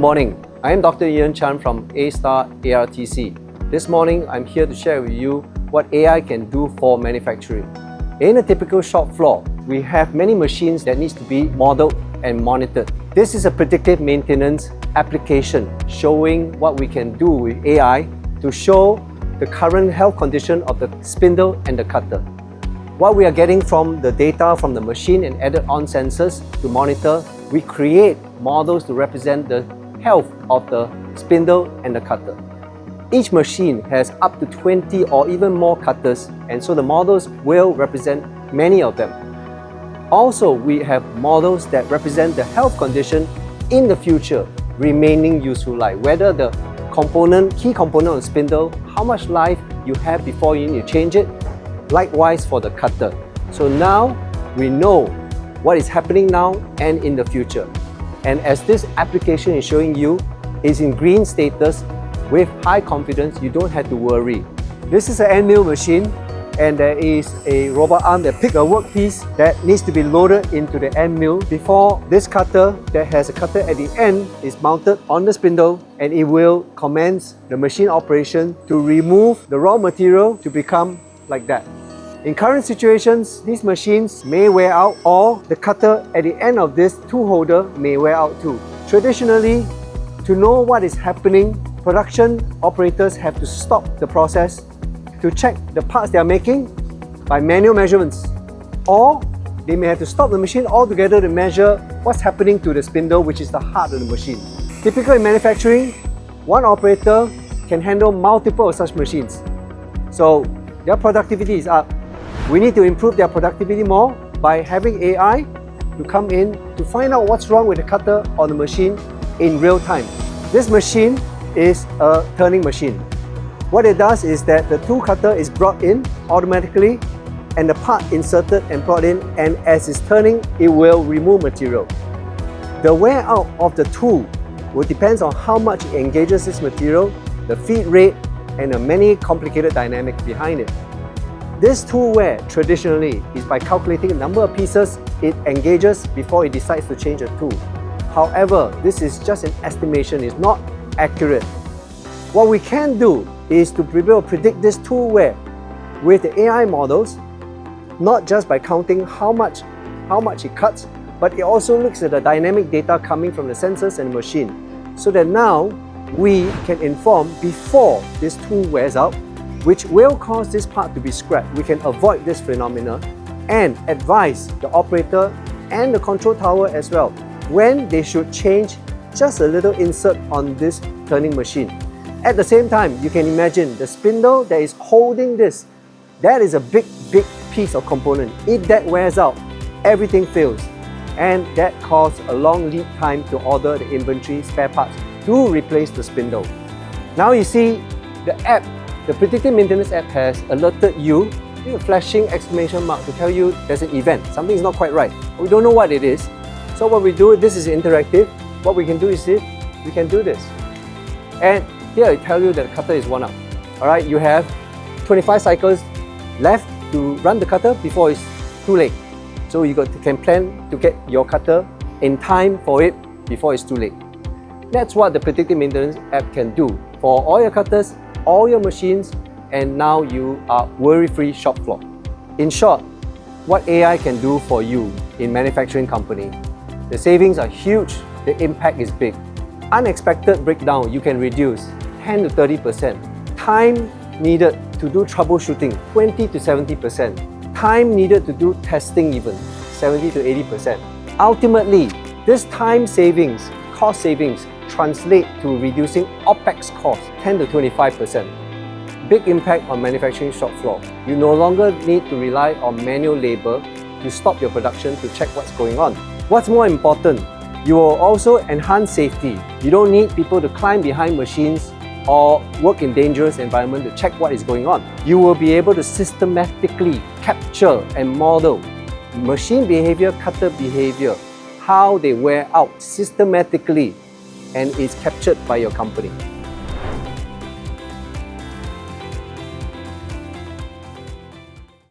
morning. I am Dr. Ian Chan from A-Star ARTC. This morning, I'm here to share with you what AI can do for manufacturing. In a typical shop floor, we have many machines that needs to be modeled and monitored. This is a predictive maintenance application showing what we can do with AI to show the current health condition of the spindle and the cutter. What we are getting from the data from the machine and added on sensors to monitor, we create models to represent the health of the spindle and the cutter. Each machine has up to 20 or even more cutters, and so the models will represent many of them. Also, we have models that represent the health condition in the future remaining useful life, whether the key component of the spindle, how much life you have before you need to change it. Likewise for the cutter. So now we know what is happening now and in the future. And as this application is showing you is in green status with high confidence, you don't have to worry. This is an end mill machine, and there is a robot arm that picks a workpiece that needs to be loaded into the end mill before this cutter that has a cutter at the end is mounted on the spindle, and it will commence the machine operation to remove the raw material to become like that. In current situations, these machines may wear out, or the cutter at the end of this tool holder may wear out too. Traditionally, to know what is happening, production operators have to stop the process to check the parts they are making by manual measurements, or they may have to stop the machine altogether to measure what's happening to the spindle, which is the heart of the machine. Typically in manufacturing, one operator can handle multiple of such machines. So their productivity is up. We need to improve their productivity more by having AI to come in to find out what's wrong with the cutter or the machine in real time. This machine is a turning machine. What it does is that the tool cutter is brought in automatically and the part inserted and brought in, and as it's turning, it will remove material. The wear out of the tool will depend on how much it engages this material, the feed rate, and the many complicated dynamics behind it. This tool wear traditionally is by calculating the number of pieces it engages before it decides to change the tool. However, this is just an estimation, it's not accurate. What we can do is to be able to predict this tool wear with the AI models, not just by counting how much it cuts, but it also looks at the dynamic data coming from the sensors and the machine, so that now we can inform before this tool wears out, which will cause this part to be scrapped. We can avoid this phenomena and advise the operator and the control tower as well when they should change just a little insert on this turning machine. At the same time, you can imagine the spindle that is holding this, that is a big piece of component. If that wears out, everything fails, and that causes a long lead time to order the inventory spare parts to replace the spindle. Now you see the app, the predictive maintenance app has alerted you with a flashing exclamation mark to tell you there's an event, something is not quite right. We don't know what it is. So what we do, this is interactive. What we can do is we can do this. And here I tell you that the cutter is worn out. Alright, you have 25 cycles left to run the cutter before it's too late. So you can plan to get your cutter in time for it before it's too late. That's what the predictive maintenance app can do for all your cutters, all your machines, and now you are worry-free shop floor. In short, what AI can do for you in manufacturing company, the savings are huge, the impact is big. Unexpected breakdown, you can reduce 10 to 30%. Time needed to do troubleshooting, 20 to 70%. Time needed to do testing even, 70 to 80%. Ultimately, this time savings, cost savings, translate to reducing OPEX costs 10 to 25%. Big impact on manufacturing shop floor. You no longer need to rely on manual labor to stop your production to check what's going on. What's more important, you will also enhance safety. You don't need people to climb behind machines or work in dangerous environment to check what is going on. You will be able to systematically capture and model machine behavior, cutter behavior, how they wear out systematically, and is captured by your company.